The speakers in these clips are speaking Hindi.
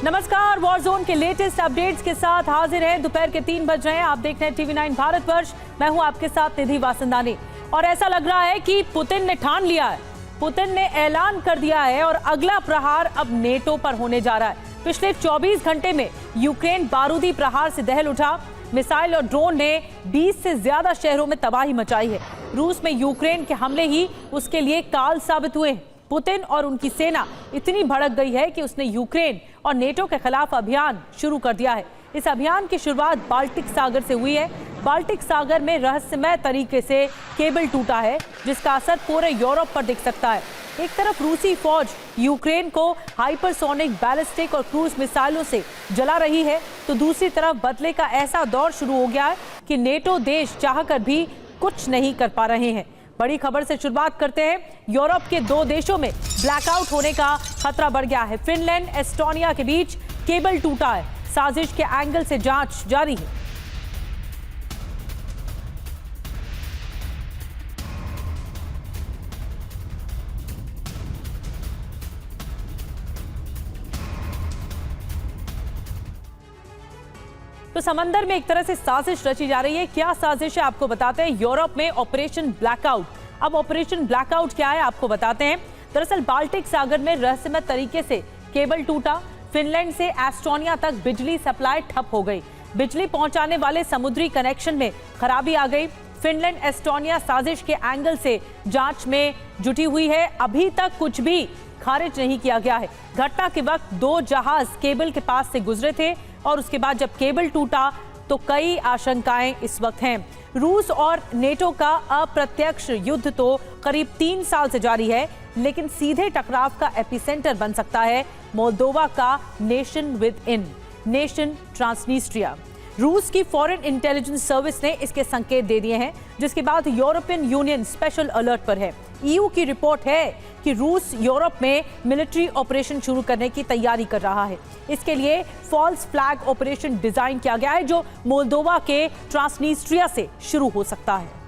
नमस्कार, वॉर जोन के लेटेस्ट अपडेट्स के साथ हाजिर हैं। दोपहर के 3 बज रहे हैं। आप देख रहे हैं TV9 भारतवर्ष। मैं हूं आपके साथ निधि वासंदानी। और ऐसा लग रहा है कि पुतिन ने ठान लिया है, पुतिन ने ऐलान कर दिया है और अगला प्रहार अब नेटो पर होने जा रहा है। पिछले 24 घंटे में यूक्रेन बारूदी प्रहार से दहल उठा। मिसाइल और ड्रोन ने 20 से ज्यादा शहरों में तबाही मचाई है। रूस में यूक्रेन के हमले ही उसके लिए काल साबित हुए हैं। पुतिन और उनकी सेना इतनी भड़क गई है कि उसने यूक्रेन और नेटो के खिलाफ अभियान शुरू कर दिया है। इस अभियान की शुरुआत बाल्टिक सागर से हुई है। बाल्टिक सागर में रहस्यमय तरीके से केबल टूटा है, जिसका असर पूरे यूरोप पर दिख सकता है। एक तरफ रूसी फौज यूक्रेन को हाइपरसोनिक, बैलिस्टिक और क्रूज मिसाइलों से जला रही है, तो दूसरी तरफ बदले का ऐसा दौर शुरू हो गया है कि नेटो देश चाहकर भी कुछ नहीं कर पा रहे हैं। बड़ी खबर से शुरुआत करते हैं। यूरोप के 2 देशों में ब्लैकआउट होने का खतरा बढ़ गया है। फिनलैंड, एस्टोनिया के बीच केबल टूटा है। साजिश के एंगल से जांच जारी है। तो समंदर में एक तरह से साजिश रची जा रही है। क्या साजिश है आपको बताते हैं। यूरोप में ऑपरेशन ब्लैकआउट। अब ऑपरेशन ब्लैकआउट क्या है आपको बताते हैं। दरअसल बाल्टिक सागर में रहस्यमय तरीके से केबल टूटा। फिनलैंड से एस्टोनिया तक बिजली सप्लाई ठप हो गई। बिजली पहुंचाने वाले समुद्री कनेक्शन में खराबी आ गई। फिनलैंड एस्टोनिया साजिश के एंगल से जांच में जुटी हुई है। अभी तक कुछ भी खारिज नहीं किया गया है। घटना के वक्त 2 जहाज केबल के पास से गुजरे थे और उसके बाद जब केबल टूटा तो कई आशंकाएं इस वक्त हैं। रूस और नेटो का अप्रत्यक्ष युद्ध तो करीब 3 साल से जारी है, लेकिन सीधे टकराव का एपिसेंटर बन सकता है मोल्दोवा का nation with in, nation Transnistria. रूस की फॉरेन इंटेलिजेंस सर्विस ने इसके संकेत दे दिए हैं, जिसके बाद यूरोपियन यूनियन स्पेशल अलर्ट पर है। ईयू की रिपोर्ट है कि रूस यूरोप में मिलिट्री ऑपरेशन शुरू करने की तैयारी कर रहा है। इसके लिए फॉल्स फ्लैग ऑपरेशन डिजाइन किया गया है, जो मोल्दोवा के ट्रांसनिस्ट्रिया से शुरू हो सकता है।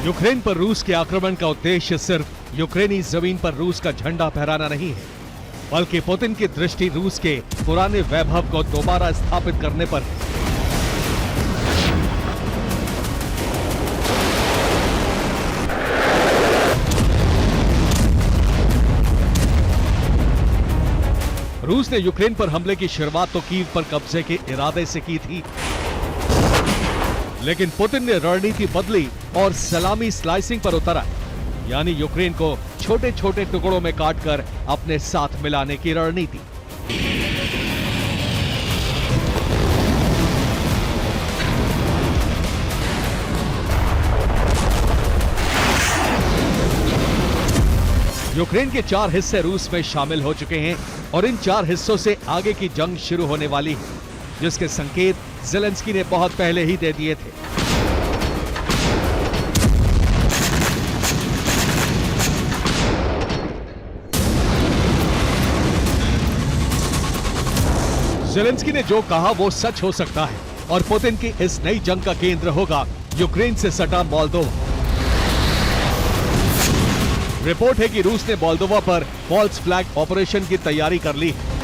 यूक्रेन पर रूस के आक्रमण का उद्देश्य सिर्फ यूक्रेनी जमीन पर रूस का झंडा फहराना नहीं है, बल्कि पुतिन की दृष्टि रूस के पुराने वैभव को दोबारा स्थापित करने पर है। रूस ने यूक्रेन पर हमले की शुरुआत तो कीव पर कब्जे के इरादे से की थी, लेकिन पुतिन ने रणनीति बदली और सलामी स्लाइसिंग पर उतरा, यानी यूक्रेन को छोटे छोटे टुकड़ों में काटकर अपने साथ मिलाने की रणनीति। यूक्रेन के 4 हिस्से रूस में शामिल हो चुके हैं और इन 4 हिस्सों से आगे की जंग शुरू होने वाली है, जिसके संकेत ज़ेलेंस्की ने बहुत पहले ही दे दिए थे। ज़ेलेंस्की ने जो कहा वो सच हो सकता है और पुतिन की इस नई जंग का केंद्र होगा यूक्रेन से सटा मोल्दोवा। रिपोर्ट है कि रूस ने मोल्दोवा पर फॉल्स फ्लैग ऑपरेशन की तैयारी कर ली है।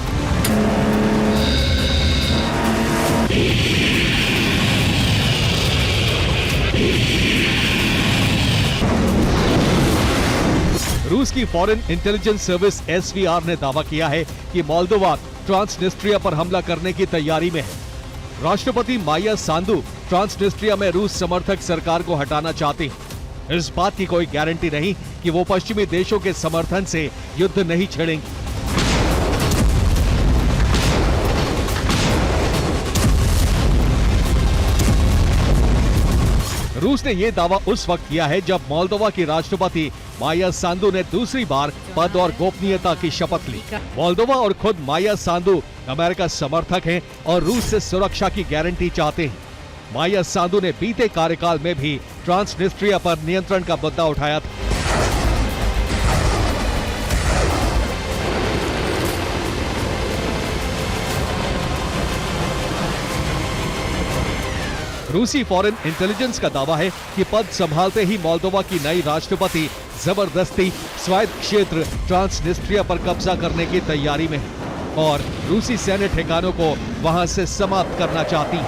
रूस की फॉरेन इंटेलिजेंस सर्विस SVR ने दावा किया है कि मोल्दोवा ट्रांसनिस्ट्रिया पर हमला करने की तैयारी में है। राष्ट्रपति माया सांदू ट्रांसनिस्ट्रिया में रूस समर्थक सरकार को हटाना चाहती हैं। इस बात की कोई गारंटी नहीं कि वो पश्चिमी देशों के समर्थन से युद्ध नहीं छेड़ेंगे। रूस ने यह दावा उस वक्त किया है जब मोल्दोवा की राष्ट्रपति माया सांदू ने दूसरी बार पद और गोपनीयता की शपथ ली। मोल्दोवा और खुद माया सांदू अमेरिका समर्थक हैं और रूस से सुरक्षा की गारंटी चाहते हैं। माया सांदू ने बीते कार्यकाल में भी ट्रांसनिस्ट्रिया पर नियंत्रण का मुद्दा उठाया था। रूसी फॉरेन इंटेलिजेंस का दावा है कि पद संभालते ही मोल्दोवा की नई राष्ट्रपति जबरदस्ती स्वायत्त क्षेत्र ट्रांसनिस्ट्रिया पर कब्जा करने की तैयारी में है और रूसी सैन्य ठिकानों को वहां से समाप्त करना चाहती है।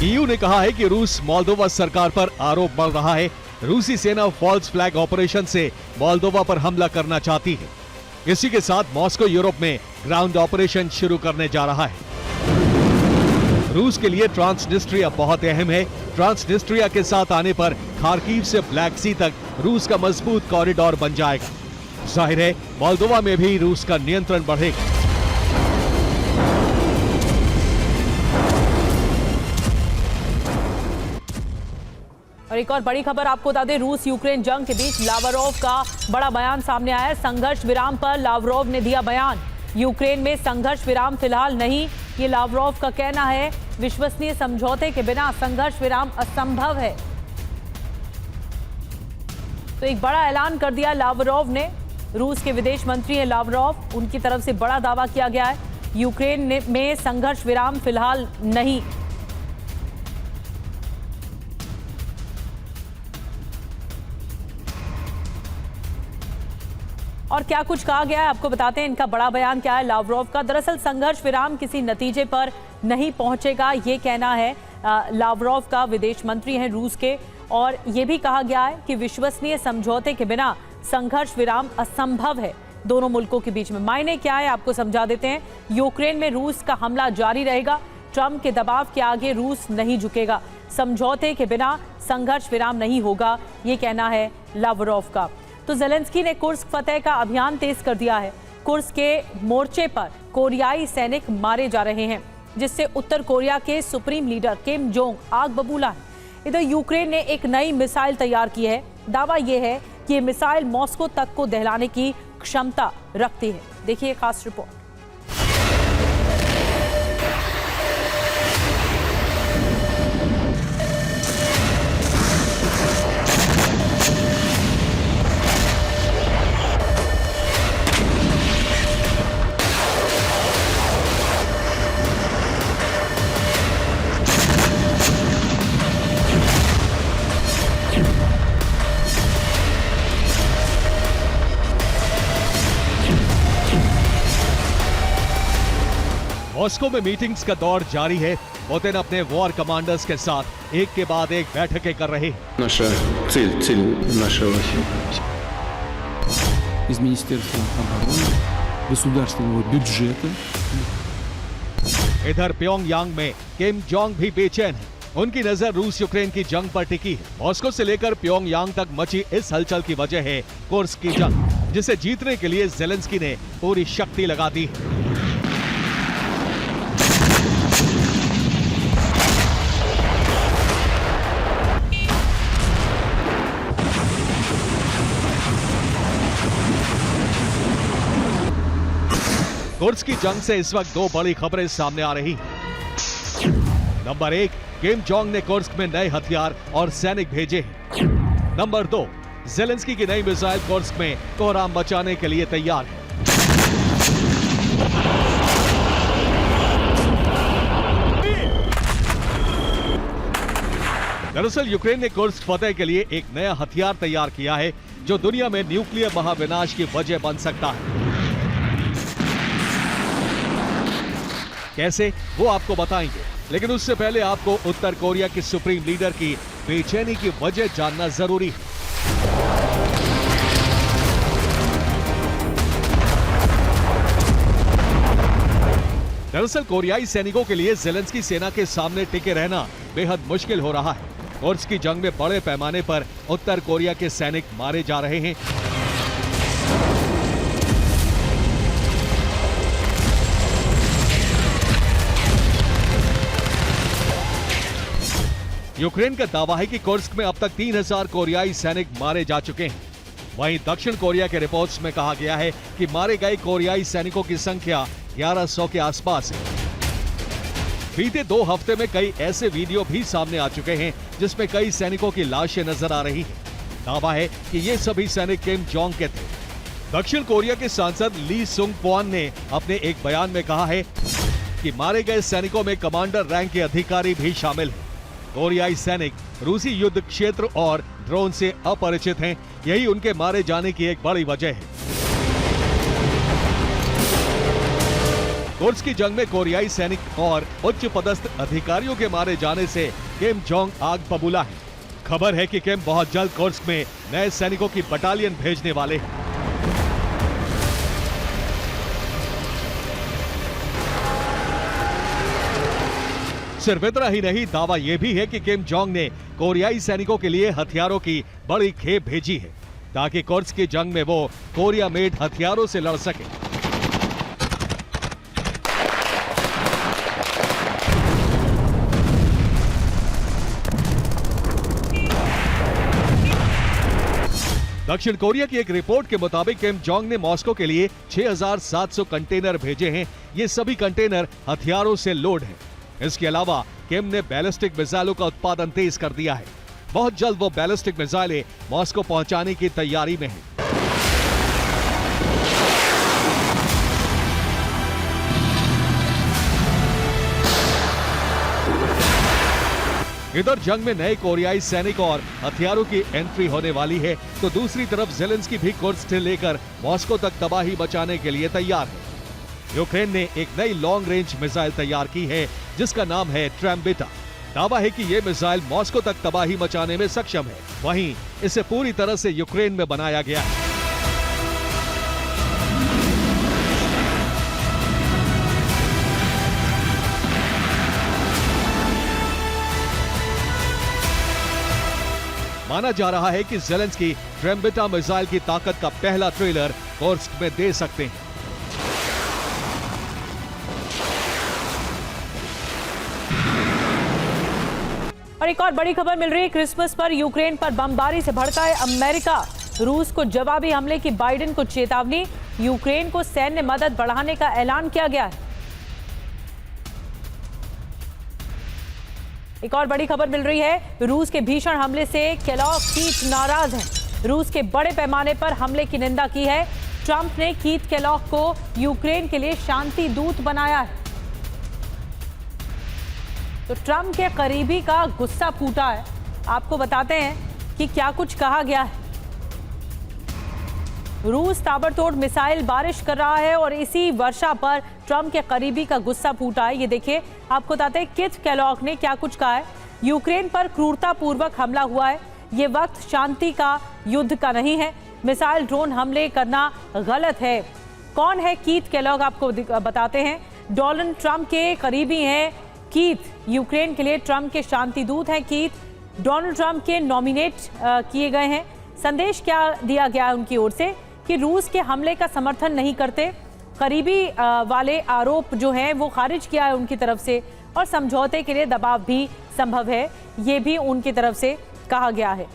ईयू ने कहा है कि रूस मोल्दोवा सरकार पर आरोप बढ़ रहा है। रूसी सेना फॉल्स फ्लैग ऑपरेशन से मोल्दोवा पर हमला करना चाहती है। इसी के साथ मॉस्को यूरोप में ग्राउंड ऑपरेशन शुरू करने जा रहा है। रूस के लिए ट्रांसनिस्ट्रिया बहुत अहम है। ट्रांसनिस्ट्रिया के साथ आने पर खार्किव से ब्लैक सी तक रूस का मजबूत कॉरिडोर बन जाएगा। जाहिर है मोल्दोवा में भी रूस का नियंत्रण बढ़ेगा। और एक और बड़ी खबर आपको बता दें, रूस यूक्रेन जंग के बीच लावरोव का बड़ा बयान सामने आया है। संघर्ष विराम पर लावरोव ने दिया बयान। यूक्रेन में संघर्ष विराम फिलहाल नहीं, ये लावरोव का कहना है। विश्वसनीय समझौते के बिना संघर्ष विराम असंभव है। तो एक बड़ा ऐलान कर दिया लावरोव ने। रूस के विदेश मंत्री हैं लावरोव, उनकी तरफ से बड़ा दावा किया गया है। यूक्रेन में संघर्ष विराम फिलहाल नहीं। और क्या कुछ कहा गया है आपको बताते हैं। इनका बड़ा बयान क्या है लावरोव का। दरअसल संघर्ष विराम किसी नतीजे पर नहीं पहुंचेगा, ये कहना है लावरोव का। विदेश मंत्री हैं रूस के। और ये भी कहा गया है कि विश्वसनीय समझौते के बिना संघर्ष विराम असंभव है दोनों मुल्कों के बीच में। मायने क्या है आपको समझा देते हैं। यूक्रेन में रूस का हमला जारी रहेगा। ट्रंप के दबाव के आगे रूस नहीं झुकेगा। समझौते के बिना संघर्ष विराम नहीं होगा, ये कहना है लावरोव का। तो ज़ेलेंस्की ने कुर्स्क फतेह का अभियान तेज कर दिया है। कुर्स्क के मोर्चे पर कोरियाई सैनिक मारे जा रहे हैं, जिससे उत्तर कोरिया के सुप्रीम लीडर किम जोंग आग बबूला है। इधर यूक्रेन ने एक नई मिसाइल तैयार की है। दावा यह है कि ये मिसाइल मॉस्को तक को दहलाने की क्षमता रखती है। देखिए खास रिपोर्ट। मॉस्को में मीटिंग्स का दौर जारी है। पुतिन अपने वॉर कमांडर्स के साथ एक के बाद एक बैठकें कर रहे हैं। Наша цель нашего из Министерства обороны, государственного бюджета. इधर प्योंगयांग में किम जोंग भी बेचैन है। उनकी नजर रूस यूक्रेन की जंग पर टिकी है। मॉस्को से लेकर प्योंगयांग तक मची इस हलचल की वजह है कुर्स्क की जंग, जिसे जीतने के लिए ज़ेलेंस्की ने पूरी शक्ति लगा दी है। कुर्स्क की जंग से इस वक्त दो बड़ी खबरें सामने आ रही हैं। नंबर 1, किम जोंग ने कुर्स्क में नए हथियार और सैनिक भेजे हैं। नंबर 2, ज़ेलेंस्की की नई मिसाइल कुर्स्क में कोहराम मचाने के लिए तैयार है। दरअसल यूक्रेन ने कुर्स्क फतेह के लिए एक नया हथियार तैयार किया है, जो दुनिया में न्यूक्लियर महाविनाश की वजह बन सकता है। कैसे, वो आपको बताएंगे, लेकिन उससे पहले आपको उत्तर कोरिया के सुप्रीम लीडर की बेचैनी की वजह जानना जरूरी है। दरअसल कोरियाई सैनिकों के लिए ज़ेलेंस्की सेना के सामने टिके रहना बेहद मुश्किल हो रहा है। कुर्स्क की जंग में बड़े पैमाने पर उत्तर कोरिया के सैनिक मारे जा रहे हैं। यूक्रेन का दावा है कि कुर्स्क में अब तक 3000 कोरियाई सैनिक मारे जा चुके हैं। वहीं दक्षिण कोरिया के रिपोर्ट्स में कहा गया है कि मारे गए कोरियाई सैनिकों की संख्या 1100 के आसपास है। बीते 2 हफ्ते में कई ऐसे वीडियो भी सामने आ चुके हैं जिसमें कई सैनिकों की लाशें नजर आ रही हैं। दावा है कि ये सभी सैनिक किम जोंग के थे। दक्षिण कोरिया के सांसद ली सुंग पोन ने अपने एक बयान में कहा है कि मारे गए सैनिकों में कमांडर रैंक के अधिकारी भी शामिल हैं। कोरियाई सैनिक रूसी युद्ध क्षेत्र और ड्रोन से अपरिचित हैं, यही उनके मारे जाने की एक बड़ी वजह है। कुर्स्क की जंग में कोरियाई सैनिक और उच्च पदस्थ अधिकारियों के मारे जाने से किम जोंग आग बबूला है। खबर है कि किम बहुत जल्द कुर्स्क में नए सैनिकों की बटालियन भेजने वाले हैं। सिर्फ इतना ही नहीं, दावा यह भी है कि किम जोंग ने कोरियाई सैनिकों के लिए हथियारों की बड़ी खेप भेजी है ताकि कुर्स्क की जंग में वो कोरिया मेड हथियारों से लड़ सके। दक्षिण कोरिया की एक रिपोर्ट के मुताबिक किम जोंग ने मॉस्को के लिए 6700 कंटेनर भेजे हैं। ये सभी कंटेनर हथियारों से लोड हैं। इसके अलावा किम ने बैलिस्टिक मिसाइलों का उत्पादन तेज कर दिया है। बहुत जल्द वो बैलिस्टिक मिसाइलें मॉस्को पहुंचाने की तैयारी में हैं। इधर जंग में नए कोरियाई सैनिक और हथियारों की एंट्री होने वाली है, तो दूसरी तरफ ज़ेलेंस्की भी कुर्स्क से लेकर मॉस्को तक तबाही मचाने के लिए तैयार है। यूक्रेन ने एक नई लॉन्ग रेंज मिसाइल तैयार की है जिसका नाम है ट्रैम्बिटा। दावा है कि यह मिसाइल मॉस्को तक तबाही मचाने में सक्षम है। वहीं इसे पूरी तरह से यूक्रेन में बनाया गया है। माना जा रहा है कि ज़ेलेंस्की ट्रैम्बिटा मिसाइल की ताकत का पहला ट्रेलर कुर्स्क में दे सकते हैं। और एक और बड़ी खबर मिल रही है, क्रिसमस पर यूक्रेन पर बमबारी से भड़का है अमेरिका। रूस को जवाबी हमले की बाइडेन को चेतावनी, यूक्रेन को सैन्य मदद बढ़ाने का ऐलान किया गया है। एक और बड़ी खबर मिल रही है, रूस के भीषण हमले से केलॉग कीथ नाराज हैं। रूस के बड़े पैमाने पर हमले की निंदा की है। ट्रंप ने कीथ केलॉग को यूक्रेन के लिए शांति दूत बनाया है। तो ट्रंप के करीबी का गुस्सा फूटा है। आपको बताते हैं कि क्या कुछ कहा गया है। रूस ताबड़तोड़ मिसाइल बारिश कर रहा है और इसी वर्षा पर ट्रंप के करीबी का गुस्सा फूटा है। ये देखिए, आपको बताते हैं कीथ केलॉग ने क्या कुछ कहा है। यूक्रेन पर क्रूरतापूर्वक हमला हुआ है। ये वक्त शांति का, युद्ध का नहीं है। मिसाइल ड्रोन हमले करना गलत है। कौन है कीथ केलॉग, आपको बताते हैं। डोनाल्ड ट्रंप के करीबी हैं कीथ। यूक्रेन के लिए ट्रंप के शांति दूत हैं कीथ। डोनाल्ड ट्रंप के नॉमिनेट किए गए हैं। संदेश क्या दिया गया है उनकी ओर से कि रूस के हमले का समर्थन नहीं करते। करीबी वाले आरोप जो हैं वो खारिज किया है उनकी तरफ से, और समझौते के लिए दबाव भी संभव है, ये भी उनकी तरफ से कहा गया है।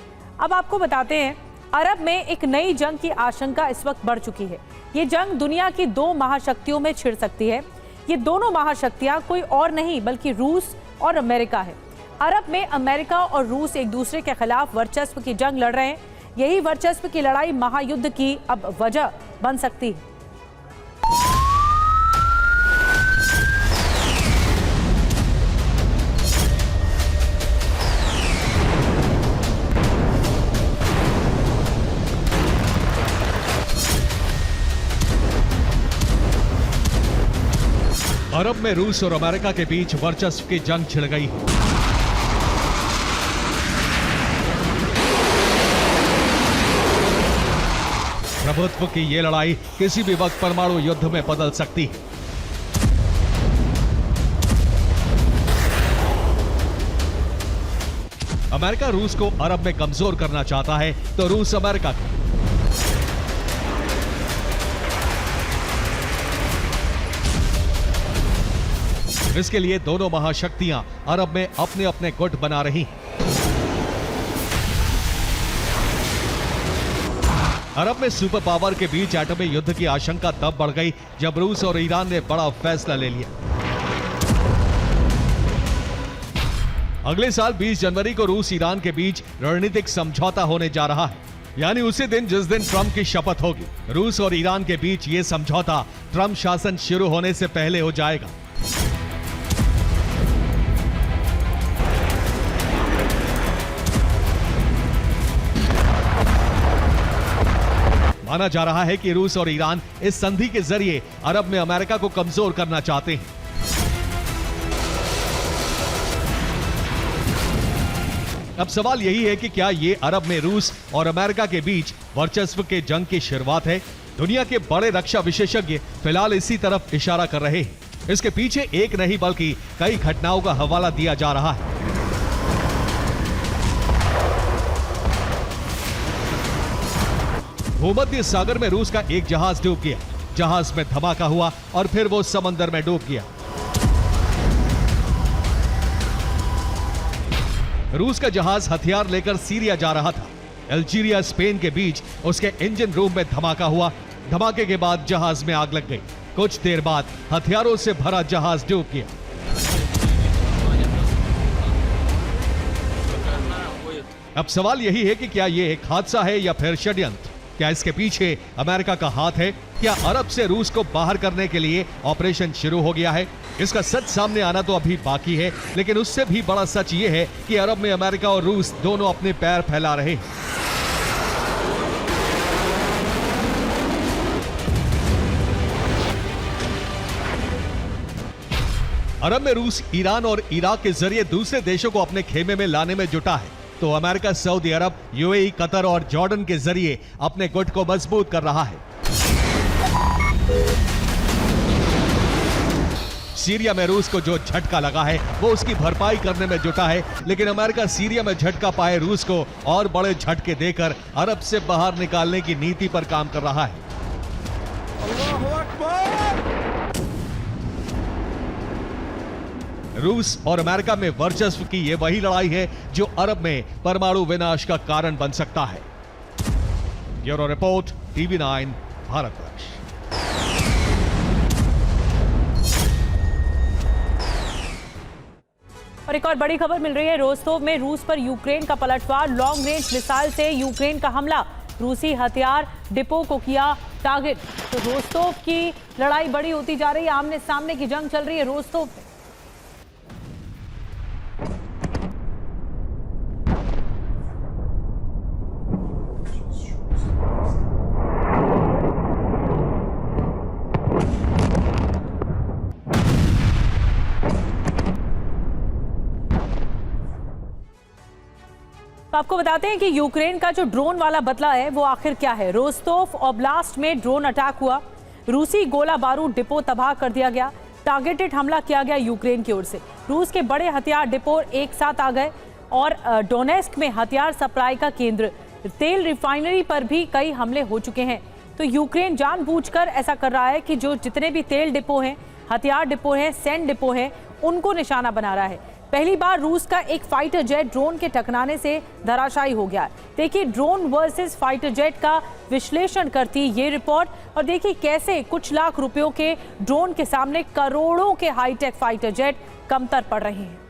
अब आपको बताते हैं, अरब में एक नई जंग की आशंका इस वक्त बढ़ चुकी है। ये जंग दुनिया की 2 महाशक्तियों में छिड़ सकती है। ये दोनों महाशक्तियां कोई और नहीं बल्कि रूस और अमेरिका है। अरब में अमेरिका और रूस एक दूसरे के खिलाफ वर्चस्व की जंग लड़ रहे हैं। यही वर्चस्व की लड़ाई महायुद्ध की अब वजह बन सकती है। अरब में रूस और अमेरिका के बीच वर्चस्व की जंग छिड़ गई है। प्रभुत्व की ये लड़ाई किसी भी वक्त परमाणु युद्ध में बदल सकती है। अमेरिका रूस को अरब में कमजोर करना चाहता है तो रूस अमेरिका को। इसके लिए दोनों महाशक्तियां अरब में अपने अपने गुट बना रही हैं। अरब में सुपर पावर के बीच एटमी युद्ध की आशंका तब बढ़ गई जब रूस और ईरान ने बड़ा फैसला ले लिया। अगले साल 20 जनवरी को रूस ईरान के बीच रणनीतिक समझौता होने जा रहा है, यानी उसी दिन जिस दिन ट्रंप की शपथ होगी। रूस और ईरान के बीच यह समझौता ट्रंप शासन शुरू होने से पहले हो जाएगा। माना जा रहा है कि रूस और ईरान इस संधि के जरिए अरब में अमेरिका को कमजोर करना चाहते हैं। अब सवाल यही है कि क्या ये अरब में रूस और अमेरिका के बीच वर्चस्व के जंग की शुरुआत है? दुनिया के बड़े रक्षा विशेषज्ञ फिलहाल इसी तरफ इशारा कर रहे हैं। इसके पीछे एक नहीं बल्कि कई घटनाओं का हवाला दिया जा रहा है। भूमध्य सागर में रूस का एक जहाज डूब गया। जहाज में धमाका हुआ और फिर वो समंदर में डूब गया। रूस का जहाज हथियार लेकर सीरिया जा रहा था। अल्जीरिया स्पेन के बीच उसके इंजन रूम में धमाका हुआ। धमाके के बाद जहाज में आग लग गई। कुछ देर बाद हथियारों से भरा जहाज डूब गया। अब सवाल यही है कि क्या यह एक हादसा है या फिर षड्यंत्र? क्या इसके पीछे अमेरिका का हाथ है? क्या अरब से रूस को बाहर करने के लिए ऑपरेशन शुरू हो गया है? इसका सच सामने आना तो अभी बाकी है, लेकिन उससे भी बड़ा सच ये है कि अरब में अमेरिका और रूस दोनों अपने पैर फैला रहे हैं। अरब में रूस ईरान और इराक के जरिए दूसरे देशों को अपने खेमे में लाने में जुटा है, तो अमेरिका सऊदी अरब, यूएई, कतर और जॉर्डन के जरिए अपने गुट को मजबूत कर रहा है। सीरिया में रूस को जो झटका लगा है वो उसकी भरपाई करने में जुटा है, लेकिन अमेरिका सीरिया में झटका पाए रूस को और बड़े झटके देकर अरब से बाहर निकालने की नीति पर काम कर रहा है। रूस और अमेरिका में वर्चस्व की यह वही लड़ाई है जो अरब में परमाणु विनाश का कारण बन सकता है। Bureau report, TV9 Bharatvarsh. और एक और बड़ी खबर मिल रही है। रोस्तोव में रूस पर यूक्रेन का पलटवार। लॉन्ग रेंज मिसाइल से यूक्रेन का हमला। रूसी हथियार डिपो को किया टारगेट। तो रोस्तोव की लड़ाई बड़ी होती जा रही है। आमने सामने की जंग चल रही है रोस्तोव में। आपको बताते हैं कि यूक्रेन का जो ड्रोन वाला बदला है वो आखिर क्या है। रोस्तोव ओब्लास्ट में ड्रोन अटैक हुआ। रूसी गोला बारूद डिपो तबाह कर दिया गया। टारगेटेड हमला किया गया यूक्रेन की ओर से। रूस के बड़े हथियार डिपो एक साथ आ गए और डोनेस्क में हथियार सप्लाई का केंद्र, तेल रिफाइनरी पर भी कई हमले हो चुके हैं। तो यूक्रेन जानबूझकर ऐसा कर रहा है कि जो जितने भी तेल डिपो हैं, हथियार डिपो हैं, सैन्य डिपो हैं, उनको निशाना बना रहा है। पहली बार रूस का एक फाइटर जेट ड्रोन के टकराने से धराशायी हो गया। देखिए ड्रोन वर्सेस फाइटर जेट का विश्लेषण करती ये रिपोर्ट, और देखिए कैसे कुछ लाख रुपयों के ड्रोन के सामने करोड़ों के हाईटेक फाइटर जेट कमतर पड़ रहे हैं।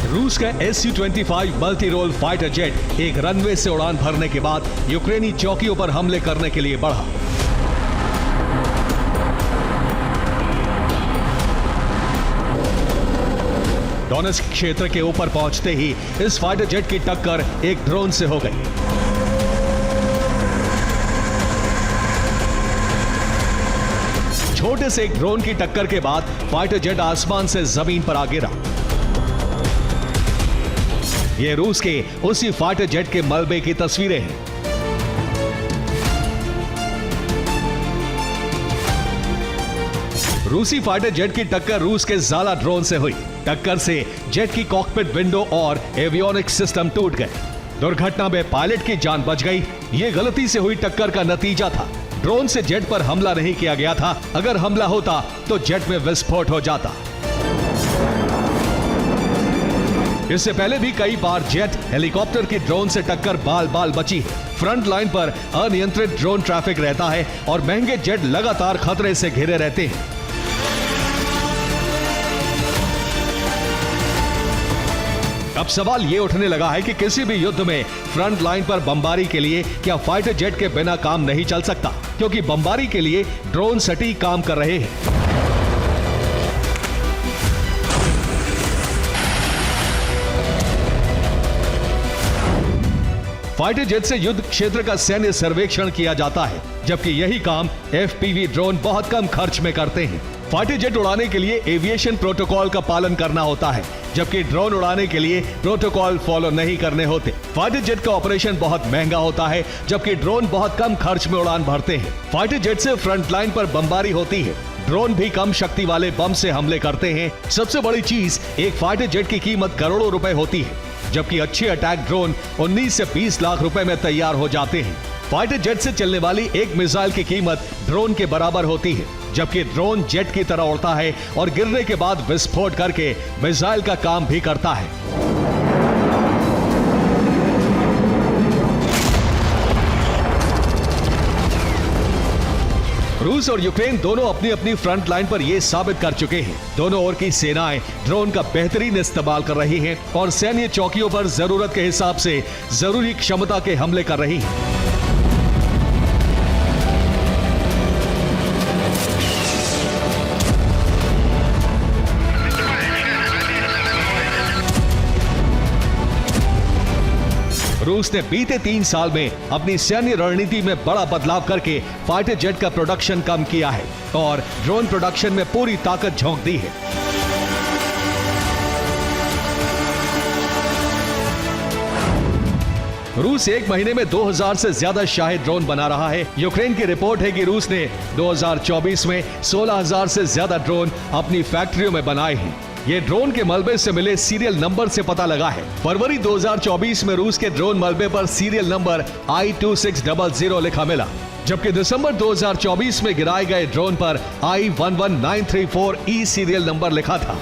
रूस का Su-25 multi role fighter jet एक रनवे से उड़ान भरने के बाद यूक्रेनी चौकियों पर हमले करने के लिए बढ़ा। डोनेस्क क्षेत्र के ऊपर पहुंचते ही इस फाइटर जेट की टक्कर एक ड्रोन से हो गई। छोटे से एक ड्रोन की टक्कर के बाद फाइटर जेट आसमान से जमीन पर आ गिरा। ये रूस के उसी फाइटर जेट के मलबे की तस्वीरें हैं। रूसी फाइटर जेट की टक्कर रूस के ज़ाला ड्रोन से हुई। टक्कर से जेट की कॉकपिट विंडो और एवियोनिक्स सिस्टम टूट गए। दुर्घटना में पायलट की जान बच गई। ये गलती से हुई टक्कर का नतीजा था। ड्रोन से जेट पर हमला नहीं किया गया था। अगर हमला होता तो जेट में विस्फोट हो जाता। इससे पहले भी कई बार जेट हेलीकॉप्टर की ड्रोन से टक्कर बाल बाल बची है। फ्रंट लाइन पर अनियंत्रित ड्रोन ट्रैफिक रहता है और महंगे जेट लगातार खतरे से घिरे रहते हैं। अब सवाल ये उठने लगा है कि किसी भी युद्ध में फ्रंट लाइन पर बमबारी के लिए क्या फाइटर जेट के बिना काम नहीं चल सकता, क्योंकि बमबारी के लिए ड्रोन सटीक काम कर रहे हैं। फाइटर जेट से युद्ध क्षेत्र का सैन्य सर्वेक्षण किया जाता है, जबकि यही काम एफपीवी ड्रोन बहुत कम खर्च में करते हैं। फाइटर जेट उड़ाने के लिए एविएशन प्रोटोकॉल का पालन करना होता है, जबकि ड्रोन उड़ाने के लिए प्रोटोकॉल फॉलो नहीं करने होते। फाइटर जेट का ऑपरेशन बहुत महंगा होता है, जबकि ड्रोन बहुत कम खर्च में उड़ान भरते हैं। फाइटर जेट से फ्रंट लाइन पर बमबारी होती है। ड्रोन भी कम शक्ति वाले बम से हमले करते हैं। सबसे बड़ी चीज, एक फाइटर जेट की कीमत करोड़ों रुपए होती है, जबकि अच्छे अटैक ड्रोन 19 से 20 लाख रुपए में तैयार हो जाते हैं। फाइटर जेट से चलने वाली एक मिसाइल की कीमत ड्रोन के बराबर होती है, जबकि ड्रोन जेट की तरह उड़ता है और गिरने के बाद विस्फोट करके मिसाइल का काम भी करता है। रूस और यूक्रेन दोनों अपनी अपनी फ्रंट लाइन पर यह साबित कर चुके हैं। दोनों ओर की सेनाएं ड्रोन का बेहतरीन इस्तेमाल कर रही हैं और सैन्य चौकियों पर जरूरत के हिसाब से जरूरी क्षमता के हमले कर रही हैं। रूस ने बीते 3 साल में अपनी सैन्य रणनीति में बड़ा बदलाव करके फाइटर जेट का प्रोडक्शन कम किया है और ड्रोन प्रोडक्शन में पूरी ताकत झोंक दी है। रूस एक महीने में 2000 से ज्यादा शाही ड्रोन बना रहा है। यूक्रेन की रिपोर्ट है कि रूस ने 2024 में 16,000 से ज्यादा ड्रोन अपनी फैक्ट्रियों में बनाए हैं। ये ड्रोन के मलबे से मिले सीरियल नंबर से पता लगा है। फरवरी 2024 में रूस के ड्रोन मलबे पर सीरियल नंबर I2600 लिखा मिला, जबकि दिसंबर 2024 में गिराए गए ड्रोन पर I11934E सीरियल नंबर लिखा था।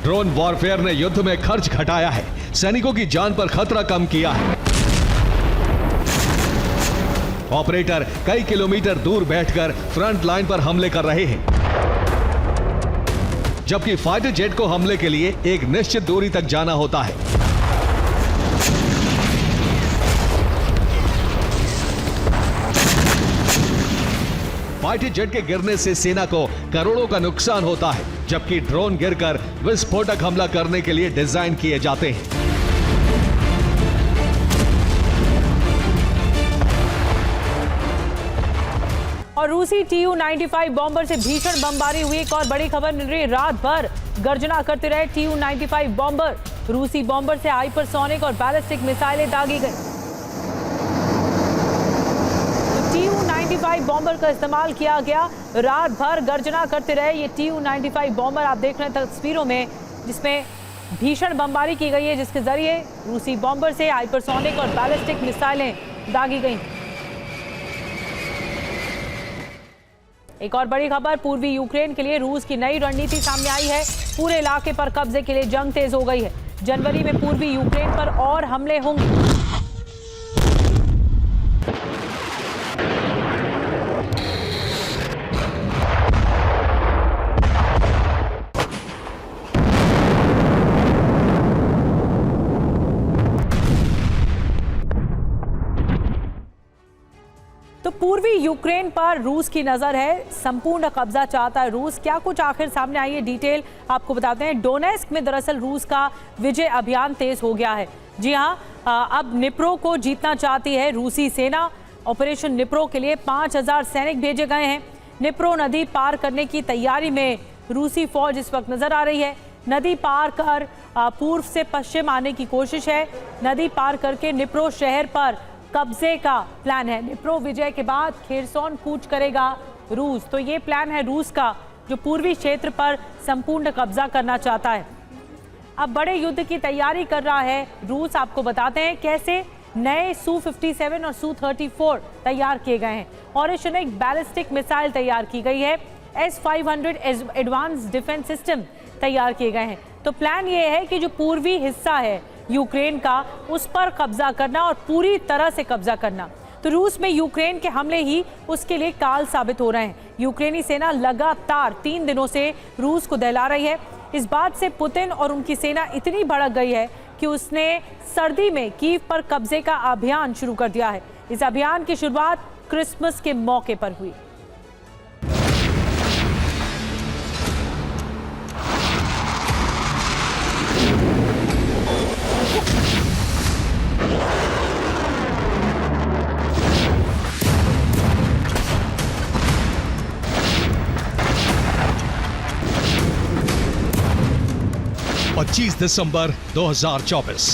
ड्रोन वॉरफेयर ने युद्ध में खर्च घटाया है, सैनिकों की जान पर खतरा कम किया है। ऑपरेटर कई किलोमीटर दूर बैठकर फ्रंट लाइन पर हमले कर रहे हैं, जबकि फाइटर जेट को हमले के लिए एक निश्चित दूरी तक जाना होता है। फाइटर जेट के गिरने से सेना को करोड़ों का नुकसान होता है, जबकि ड्रोन गिरकर विस्फोटक हमला करने के लिए डिजाइन किए जाते हैं। और रूसी Tu-95 बॉम्बर से भीषण बमबारी हुई। एक और बड़ी खबर मिल रही है, रात भर गर्जना करते रहे Tu-95 बॉम्बर। रूसी बॉम्बर से हाइपरसोनिक और बैलिस्टिक मिसाइलें दागी गई। तो Tu-95 बॉम्बर का इस्तेमाल किया गया। रात भर गर्जना करते रहे ये Tu-95 बॉम्बर। आप देख रहे हैं तस्वीरों में, जिसमें भीषण बमबारी की गई है, जिसके जरिए रूसी बॉम्बर से हाइपरसोनिक और बैलिस्टिक मिसाइलें दागी गई। एक और बड़ी खबर, पूर्वी यूक्रेन के लिए रूस की नई रणनीति सामने आई है। पूरे इलाके पर कब्जे के लिए जंग तेज हो गई है। जनवरी में पूर्वी यूक्रेन पर और हमले होंगे। तो पूर्वी यूक्रेन पर रूस की नजर है, संपूर्ण कब्जा चाहता है रूस। क्या कुछ आखिर सामने आई है, डिटेल आपको बताते हैं। डोनेस्क में दरअसल रूस का विजय अभियान तेज हो गया है। जी हां, अब निप्रो को जीतना चाहती है रूसी सेना। ऑपरेशन निप्रो के लिए 5000 सैनिक भेजे गए हैं। निप्रो नदी पार करने की तैयारी में रूसी फौज इस वक्त नजर आ रही है। नदी पार कर पूर्व से पश्चिम आने की कोशिश है। नदी पार करके निप्रो शहर पर कब्जे का प्लान है। निप्रो विजय के बाद खेरसोन कूच करेगा रूस। तो ये प्लान है रूस का, जो पूर्वी क्षेत्र पर संपूर्ण कब्जा करना चाहता है। अब बड़े युद्ध की तैयारी कर रहा है रूस। आपको बताते हैं कैसे नए Su-57 और Su-34 तैयार किए गए हैं और एक बैलिस्टिक मिसाइल तैयार की गई है। S-500 एडवांस डिफेंस सिस्टम तैयार किए गए हैं। तो प्लान ये है कि जो पूर्वी हिस्सा है यूक्रेन का, उस पर कब्जा करना और पूरी तरह से कब्जा करना। तो रूस में यूक्रेन के हमले ही उसके लिए काल साबित हो रहे हैं। यूक्रेनी सेना लगातार 3 दिनों से रूस को दहला रही है। इस बात से पुतिन और उनकी सेना इतनी भड़क गई है कि उसने सर्दी में कीव पर कब्जे का अभियान शुरू कर दिया है। इस अभियान की शुरुआत क्रिसमस के मौके पर हुई। दिसंबर 2024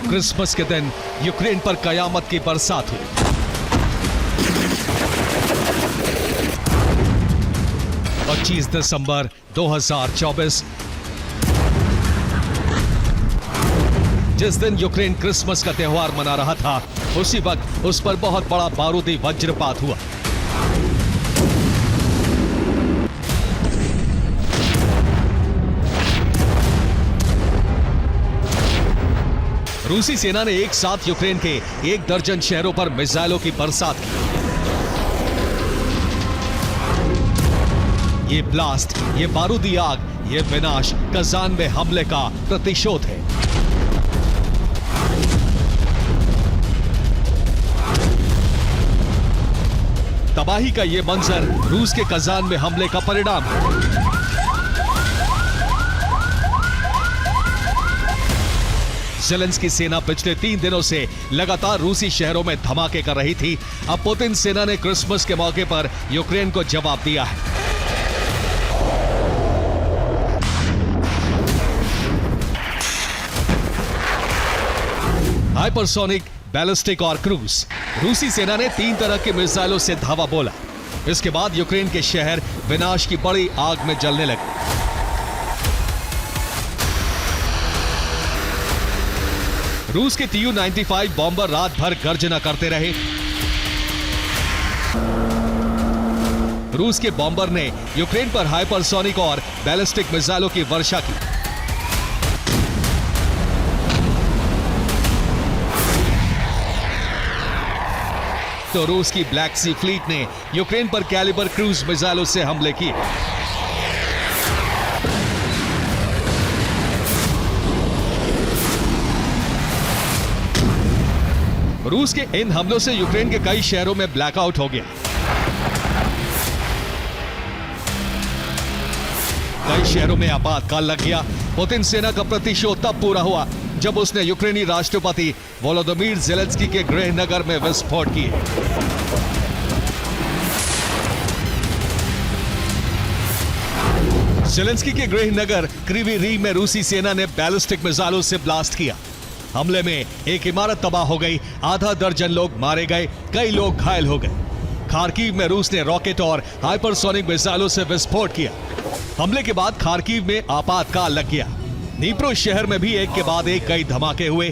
क्रिसमस के दिन यूक्रेन पर कयामत की बरसात हुई। दिसंबर 2024 जिस दिन यूक्रेन क्रिसमस का त्योहार मना रहा था, उसी वक्त उस पर बहुत बड़ा बारूदी वज्रपात हुआ। रूसी सेना ने एक साथ यूक्रेन के 1 दर्जन शहरों पर मिसाइलों की बरसात की। ये ब्लास्ट, ये बारूदी आग, ये विनाश कजान में हमले का प्रतिशोध है। तबाही का ये मंजर रूस के कजान में हमले का परिणाम है। ज़ेलेंस्की सेना पिछले 3 दिनों से लगातार रूसी शहरों में धमाके कर रही थी। अब पुतिन सेना ने क्रिसमस के मौके पर यूक्रेन को जवाब दिया है। हाइपरसोनिक, बैलिस्टिक और क्रूज। रूसी सेना ने 3 तरह के मिसाइलों से धावा बोला। इसके बाद यूक्रेन के शहर विनाश की बड़ी आग में जलने लगे। रूस के Tu-95 बॉम्बर रात भर गर्जना करते रहे। रूस के बॉम्बर ने यूक्रेन पर हाइपरसोनिक और बैलिस्टिक मिसाइलों की वर्षा की। तो रूस की ब्लैक सी फ्लीट ने यूक्रेन पर कैलिबर क्रूज मिसाइलों से हमले किए। रूस के इन हमलों से यूक्रेन के कई शहरों में ब्लैकआउट हो गया। कई शहरों में आपातकाल लग गया। पुतिन सेना का प्रतिशोध तब पूरा हुआ जब उसने यूक्रेनी राष्ट्रपति वोलोदिमीर ज़ेलेंस्की के गृहनगर में विस्फोट किए। ज़ेलेंस्की के गृहनगर क्रीवी रीह में रूसी सेना ने बैलिस्टिक मिसाइलों से ब्लास्ट किया। हमले में एक इमारत तबाह हो गई, आधा दर्जन लोग मारे गए, कई लोग घायल हो गए। खार्किव में रूस ने रॉकेट और हाइपरसोनिक मिसाइलों से विस्फोट किया। हमले के बाद खार्किव में आपातकाल लग गया। नीप्रो शहर में भी एक के बाद एक कई धमाके हुए।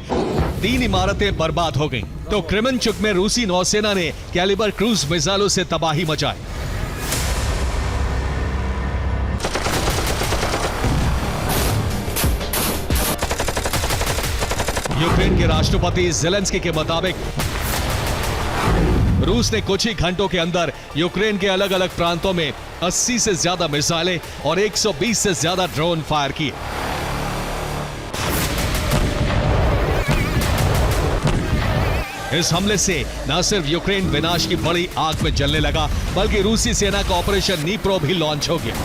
3 इमारतें बर्बाद हो गईं। तो क्रेमेंचुक में रूसी नौसेना ने कैलिबर क्रूज मिसाइलों से तबाही मचाई। यूक्रेन के राष्ट्रपति ज़ेलेंस्की के मुताबिक रूस ने कुछ ही घंटों के अंदर यूक्रेन के अलग अलग प्रांतों में 80 से ज्यादा मिसाइलें और 120 से ज्यादा ड्रोन फायर किए। इस हमले से न सिर्फ यूक्रेन विनाश की बड़ी आग में जलने लगा, बल्कि रूसी सेना का ऑपरेशन नीप्रो भी लॉन्च हो गया।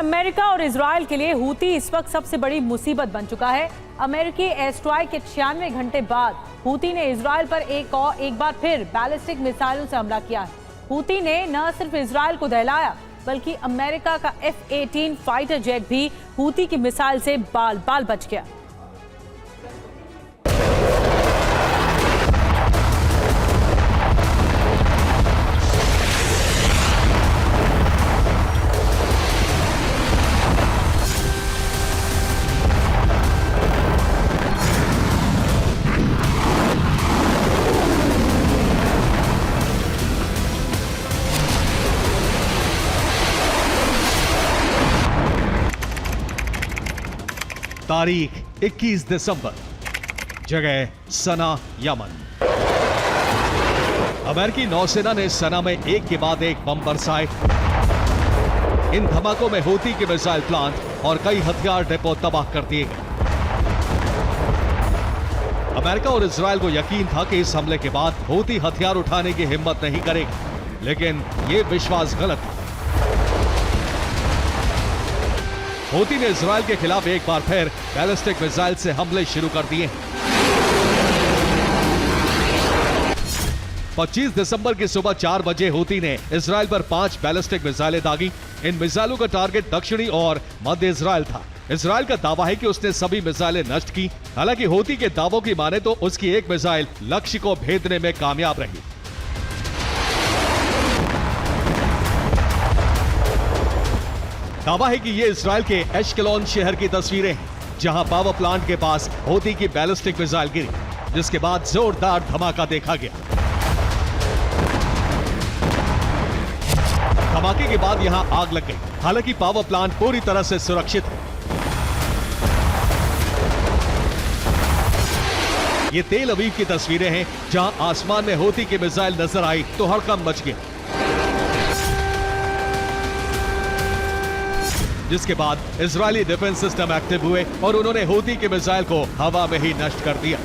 अमेरिका और इजराइल के लिए हूती इस वक्त सबसे बड़ी मुसीबत बन चुका है। अमेरिकी एयर स्ट्राइक के 96 घंटे बाद हूती ने इजराइल पर एक बार फिर बैलिस्टिक मिसाइलों से हमला किया है। हूती ने न सिर्फ इजराइल को दहलाया बल्कि अमेरिका का F-18 फाइटर जेट भी हूती की मिसाइल से बाल बाल बच गया। तारीख 21 दिसंबर, जगह सना, यमन। अमेरिकी नौसेना ने सना में एक के बाद एक बम बरसाए। इन धमाकों में हूती के मिसाइल प्लांट और कई हथियार डिपो तबाह कर दिए गए। अमेरिका और इजराइल को यकीन था कि इस हमले के बाद हूती हथियार उठाने की हिम्मत नहीं करेगा, लेकिन यह विश्वास गलत था। हूती ने इजराइल के खिलाफ एक बार फिर बैलिस्टिक मिसाइल से हमले शुरू कर दिए। 25 दिसंबर की सुबह 4 बजे हूती ने इजराइल पर 5 बैलिस्टिक मिसाइलें दागी। इन मिसाइलों का टारगेट दक्षिणी और मध्य इजराइल था। इजराइल का दावा है कि उसने सभी मिसाइलें नष्ट की। हालांकि हूती के दावों की माने तो उसकी एक मिसाइल लक्ष्य को भेदने में कामयाब रही। दावा है कि ये इजराइल के एशकेलोन शहर की तस्वीरें हैं, जहां पावर प्लांट के पास हूती की बैलिस्टिक मिसाइल गिरी, जिसके बाद जोरदार धमाका देखा गया। धमाके के बाद यहां आग लग गई। हालांकि पावर प्लांट पूरी तरह से सुरक्षित है। ये तेल अवीव की तस्वीरें हैं, जहां आसमान में हूती की मिसाइल नजर आई तो हड़कंप मच गया, जिसके बाद इजरायली डिफेंस सिस्टम एक्टिव हुए और उन्होंने हूती के मिसाइल को हवा में ही नष्ट कर दिया।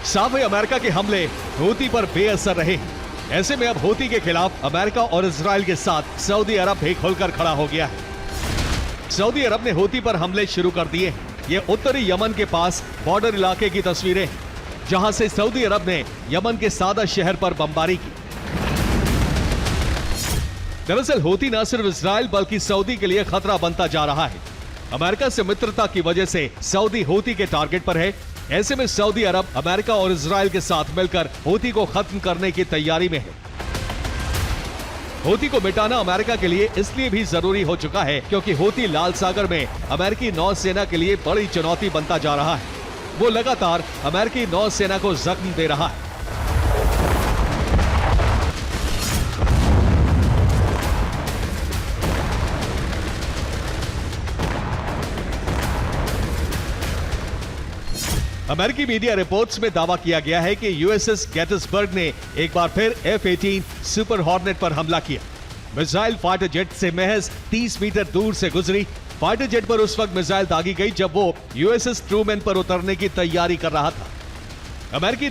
साफ है, अमेरिका के हमले हूती पर बेअसर रहे। ऐसे में अब हूती के खिलाफ अमेरिका और इजराइल के साथ सऊदी अरब भी खुलकर खड़ा हो गया है। सऊदी अरब ने हूती पर हमले शुरू कर दिए। ये उत्तरी यमन के पास बॉर्डर इलाके की तस्वीरें हैं, जहां से सऊदी अरब ने यमन के सादा शहर पर बमबारी की। दरअसल हूती न सिर्फ इजराइल बल्कि सऊदी के लिए खतरा बनता जा रहा है। अमेरिका से मित्रता की वजह से सऊदी हूती के टारगेट पर है। ऐसे में सऊदी अरब अमेरिका और इजराइल के साथ मिलकर हूती को खत्म करने की तैयारी में है। हूती को मिटाना अमेरिका के लिए इसलिए भी जरूरी हो चुका है क्योंकि हूती लाल सागर में अमेरिकी नौसेना के लिए बड़ी चुनौती बनता जा रहा है। वो लगातार अमेरिकी नौसेना को जख्म दे रहा है। अमेरिकी मीडिया रिपोर्ट्स में दावा किया गया है कि यूएसएस गेटिसबर्ग ने एक बार फिर F-18 सुपर हॉर्नेट पर हमला किया। मिसाइल फाइटर जेट से महज 30 मीटर दूर से गुजरी। फाइटर जेट पर उस वक्त मिसाइल दागी गई जब वो यूएसएस ट्रूमैन पर उतरने की तैयारी कर रहा था। अमेरिकी